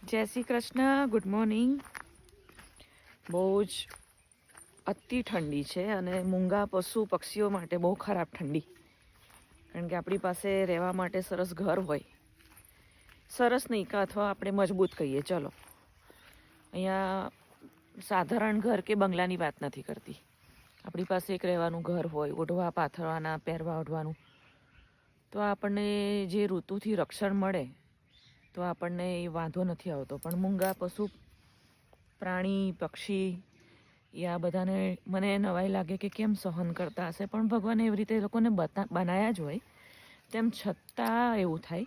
જય Shri Krishna. Good morning. બહુ જ અતિ ઠંડી છે અને મૂંગા પશુ પક્ષીઓ માટે બહુ ખરાબ ઠંડી. કારણ કે આપણી પાસે રહેવા માટે સરસ ઘર હોય, સરસ નહીં કે અથવા આપણે મજબૂત કહીએ, ચલો અહીંયા સાધારણ ઘર કે બંગલાની વાત નથી કરતી. આપણી પાસે એક રહેવાનું ઘર હોય, ઓઢવા પાથરવાના, પહેરવા ઓઢવાનું, તો આપણને જે ઋતુથી રક્ષણ મળે તો આપણને એ વાંધો નથી આવતો. પણ મૂંગા પશુ પ્રાણી પક્ષી એ આ બધાને મને નવાઈ લાગે કે કેમ સહન કરતા હશે. પણ ભગવાને એવી રીતે એ લોકોને બનાવ્યા જ હોય, તેમ છતાં એવું થાય.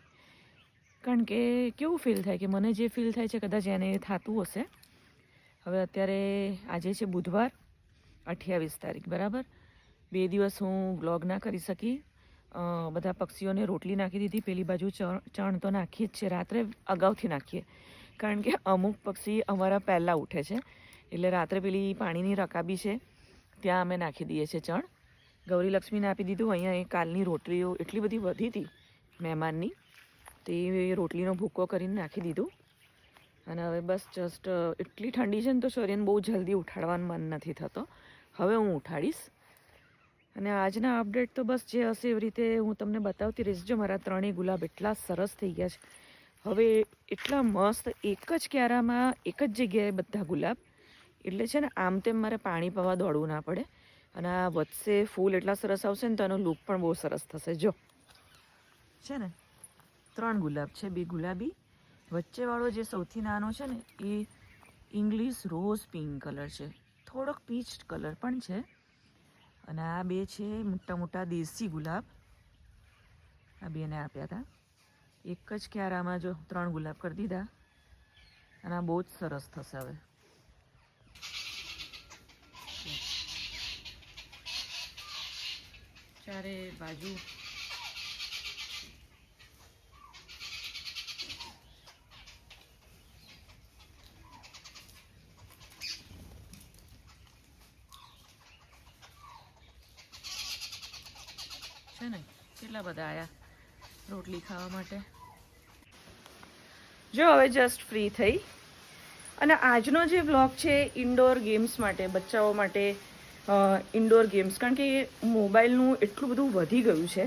કારણ કે કેવું ફીલ થાય કે મને જે ફીલ થાય છે કદાચ એને થતું હશે. હવે અત્યારે આજે છે બુધવાર, 28 તારીખ, બરાબર. 2 દિવસ હું વ્લોગ ના કરી શકી. બધા પક્ષીઓને રોટલી નાખી દીધી. પેલી બાજુ ચણ તો નાખીએ જ છે, રાત્રે અગાઉથી નાખીએ. કારણ કે અમુક પક્ષી અમારા પહેલાં ઉઠે છે, એટલે રાત્રે પેલી પાણીની રકાબી છે ત્યાં અમે નાખી દઈએ છીએ ચણ. ગૌરી લક્ષ્મીને આપી દીધું. અહીંયા એ કાલની રોટલીઓ એટલી બધી વધી હતી મહેમાનની, તે રોટલીનો ભૂકો કરીને નાખી દીધું. અને હવે બસ જસ્ટ એટલી ઠંડી છે ને તો શરીરને બહુ જલ્દી ઉઠાડવાનું મન નથી થતો. હવે હું ઉઠાડીશ. અને આજના અપડેટ તો બસ જે હશે એવી રીતે હું તમને બતાવતી રહીશ. જો મારા 3 ગુલાબ એટલા સરસ થઈ ગયા છે હવે, એટલા મસ્ત. એક જ ક્યારામાં એક જ જગ્યાએ બધા ગુલાબ, એટલે છે ને આમ તેમ મારે પાણી પાવા દોડવું ના પડે. અને આ વધશે, ફૂલ એટલા સરસ આવશે ને તો એનો લુક પણ બહુ સરસ થશે. જો છે ને 3 ગુલાબ છે, 2 ગુલાબી, વચ્ચેવાળો જે સૌથી નાનો છે ને એ ઇંગ્લિશ રોઝ પિંક કલર છે, થોડોક પીચ કલર પણ છે. અને આ 2 છે મોટા મોટા દેશી ગુલાબ. આ 2ને આપ્યા હતા. એક જ ક્યારામાં જો 3 ગુલાબ કરી દીધા. અને આ બહુ જ સરસ થશે. હવે ચારે બાજુ છે ને કેટલા બધા આયા રોટલી ખાવા માટે. જો હવે જસ્ટ ફ્રી થઈ. અને આજનો જે વ્લોગ છે ઇન્ડોર ગેમ્સ માટે, બચ્ચાઓ માટે ઇન્ડોર ગેમ્સ. કારણ કે મોબાઈલનું એટલું બધું વધી ગયું છે,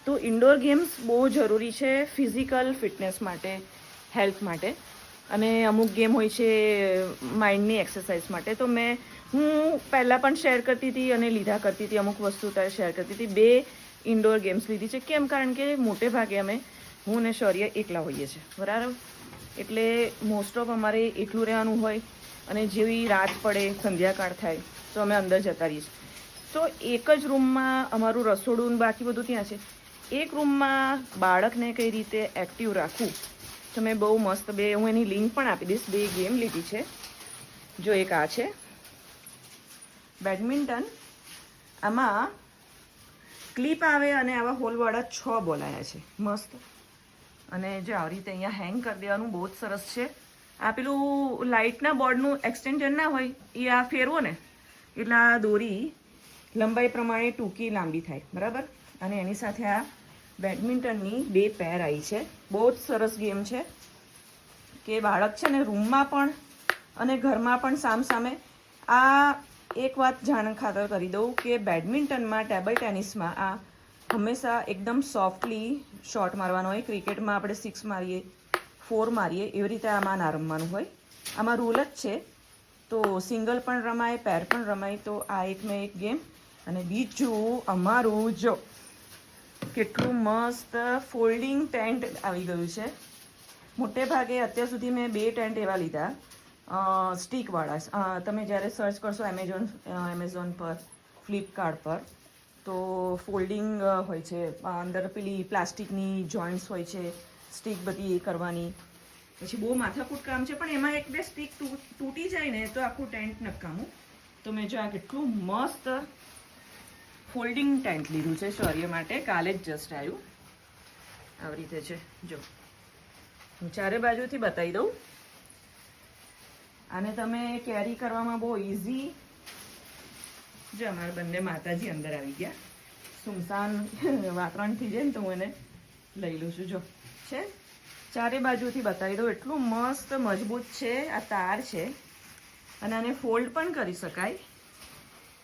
તો ઇન્ડોર ગેમ્સ બહુ જરૂરી છે ફિઝિકલ ફિટનેસ માટે, હેલ્થ માટે. અને અમુક ગેમ હોય છે માઇન્ડની એક્સરસાઇઝ માટે. તો હું પહેલાં પણ શેર કરતી હતી અને લીધા કરતી હતી, અમુક વસ્તુ ત્યારે શેર કરતી હતી. 2 ઇન્ડોર ગેમ્સ લીધી છે. કેમ? કારણ કે મોટે ભાગે હું ને શૌર્ય એકલા હોઈએ છીએ, બરાબર. એટલે મોસ્ટ ઓફ અમારે એકલું રહેવાનું હોય. અને જેવી રાત પડે, સંધ્યાકાળ થાય તો અમે અંદર જતા રહીએ છીએ. તો એક જ રૂમમાં અમારું રસોડું બાકી બધું ત્યાં છે. એક રૂમમાં બાળકને કઈ રીતે એક્ટિવ રાખવું, તો મેં બહુ મસ્ત હું એની લિંક પણ આપી દઈશ. 2 ગેમ લીધી છે. જો એક આ છે બેડમિન્ટન. આમાં ક્લિપ આવે અને આવા હોલવાળા 6 બોલ આવ્યા છે, મસ્ત. અને જો આવી રીતે અહીંયા હેંગ કરી દેવાનું, બહુ જ સરસ છે. આ પેલું લાઇટના બોર્ડનું એક્સટેન્શન ના હોય એ આ ફેરવો ને એટલે આ દોરી લંબાઈ પ્રમાણે ટૂંકી લાંબી થાય, બરાબર. અને એની સાથે આ બેડમિન્ટનની 2 પેર આવી છે. બહુ જ સરસ ગેમ છે કે બાળક છે ને રૂમમાં પણ અને ઘરમાં પણ સામસામે. આ એક વાત જાણ ખાતર કરી દઉં કે બેડમિન્ટનમાં, ટેબલ ટેનિસમાં આ હંમેશા એકદમ સોફ્ટલી શોટ મારવાનો હોય. ક્રિકેટમાં આપણે 6 મારીએ, 4 મારીએ, એવી રીતે આમાં ના રમવાનું હોય. આમાં રૂલ જ છે. તો સિંગલ પણ રમાય, પેર પણ રમાય. તો આ એક ગેમ. અને બીજું અમારું જો કેટલું મસ્ત ફોલ્ડિંગ ટેન્ટ આવી ગયું છે. મોટે ભાગે અત્યાર સુધી મેં 2 ટેન્ટ એવા લીધા સ્ટીકવાળા. તમે જ્યારે સર્ચ કરશો એમેઝોન પર, ફ્લિપકાર્ટ પર, તો ફોલ્ડિંગ હોય છે. અંદર પેલી પ્લાસ્ટિકની જોઈન્ટ્સ હોય છે, સ્ટીક બધી એ કરવાની. પછી બહુ માથાકૂટ કામ છે. પણ એમાં 1-2 સ્ટીક તૂટી જાય ને તો આખું ટેન્ટ નકામું. તો મેં જો આ કેટલું મસ્ત ફોલ્ડિંગ ટેન્ટ લીધું છે શૌર્ય માટે. કાલે જ જસ્ટ આવ્યું. આવી રીતે છે. જો હું ચારે બાજુથી બતાવી દઉં. આને તમે કેરી કરવામાં બહુ ઇઝી. જો અમારા બંને માતાજી અંદર આવી ગયા. સુમસાન વાતાવરણ થઈ જાય ને તો હું એને લઈ લઉં છું. જો છે ચારે બાજુથી બતાવી દઉં. એટલું મસ્ત મજબૂત છે. આ તાર છે અને આને ફોલ્ડ પણ કરી શકાય.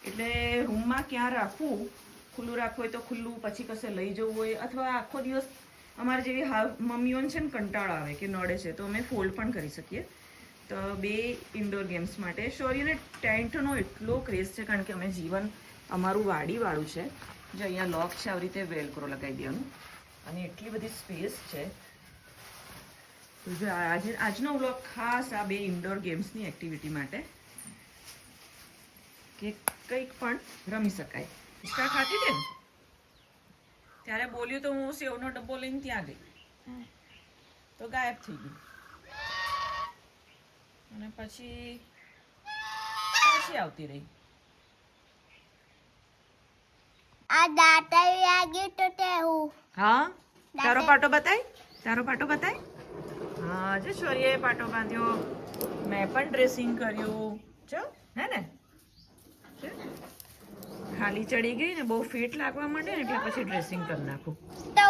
એટલે રૂમમાં ક્યાં રાખવું, ખુલ્લું રાખવું હોય તો ખુલ્લું, પછી કશે લઈ જવું હોય, અથવા આખો દિવસ અમારે જેવી મમ્મીઓને છે ને કંટાળો આવે કે નડે છે, તો અમે ફોલ્ડ પણ કરી શકીએ. તો 2 ઇન્ડોર ગેમ્સ માટે. શૌર્યને ટેન્ટનો એટલો ક્રેઝ છે, કારણ કે અમે જીવન અમારું વાડીવાળું છે. જો અહીંયા લોક છે, આવી રીતે વેલક્રો લગાવી દેવાનું અને એટલી બધી સ્પેસ છે. તો જો આજનો વ્લોગ ખાસ આ 2 ઇન્ડોર ગેમ્સની એક્ટિવિટી માટે, કે કંઈક પણ રમી શકાય. હિંચકા ખાતી છે ને ત્યારે બોલ્યું તો હું સેવનો ડબ્બો લઈને ત્યાં ગઈ, તો ગાયબ થઈ ગયું. અને પછી પાછી આવતી રહી. આ દાતા લાગ્યું તો તેવું. હા, તારો પાટો બતાય, તારો પાટો બતાય. હા, જો શૌર્યએ પાટો બાંધ્યો, મેં પણ ડ્રેસિંગ કર્યું. જો હે ને, ખાલી ચડી ગઈ ને, બહુ ફિટ લાગવા માંડે ને, એટલે પછી ડ્રેસિંગ કરી નાખું. તો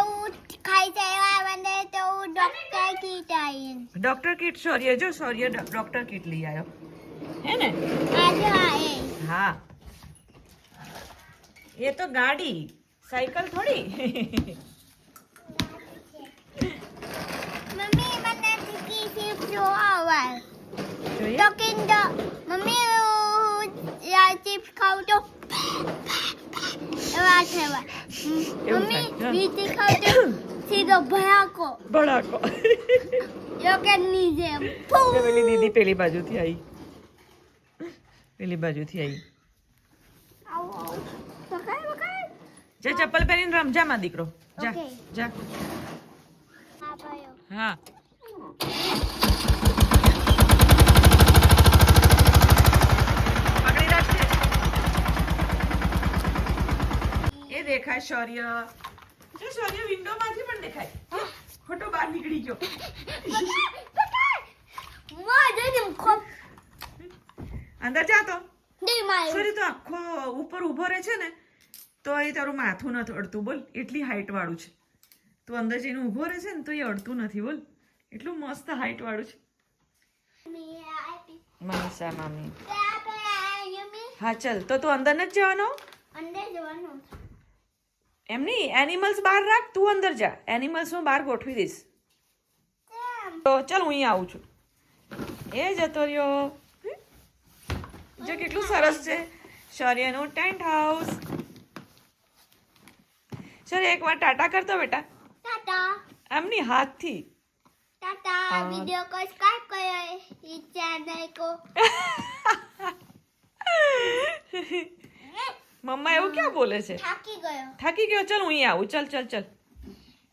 ખાઈ જવા મને તો ડોક્ટર કીટ આવી. ડોક્ટર કીટ શૌર્ય, જો શૌર્ય ડોક્ટર કીટ લઈ આવ્યો, હે ને. હા, એ તો ગાડી, સાયકલ થોડી. મમ્મી મને ટીકી ચીપ જો આવા. જોઈએ તો કિંડો મમ્મી યા ચીપ ખાવ તો એવા થવા. મમ્મી બીજી ખાવ તો સીધો ભડાકો ભડાકો. રોકેટ ની જેમ. પેલી દીદી પેલી બાજુથી આવી, પેલી બાજુથી આવી. આવ આવ પકડ પકડ. જા ચપ્પલ પહેરીને રમ, જા માં દીકરો, જા Okay. જા. આ ભાઈઓ હા, પકડી રાખજે. એ દેખાય શૌર્ય, જો શૌર્ય વિન્ડો માંથી પણ દેખાય. ખોટો બહાર નીકળી ગયો. અંદર જા તો. શૌર્ય તો આખો ઉપર ઊભો રહે છે ને, તો એ તારું માથું નથી અડતું. બોલ, એટલી હાઈટ વાળું છે. તું અંદર જઈને ઊભો રહે છે ને તો એ અડતું નથી. બોલ, એટલું મસ્ત હાઈટ વાળું છે. મનીષા મામી. હા ચલ, તો તું અંદર નથી જવાનો. એમ નહીં, એનિમલ્સ બહાર રાખ, તું અંદર જા. એનિમલ્સ હું બહાર ગોઠવી દઈશ. તો ચલ, હું અહીંયા આવું છું. એ જતો રહ્યો. જો કેટલું સરસ છે શૌર્યનું ટેન્ટ હાઉસ. શૌર્ય એકવાર ટાટા કરતો બેટા. એમ નહીં, હાથથી. वीडियो को सब्सक्राइब करो इस चैनल को. મમ્મા એવું ક્યાં બોલે છે? થાકી ગયો. થાકી ગયો? ચલ હું અહીં આવું. ચલ ચલ ચલ.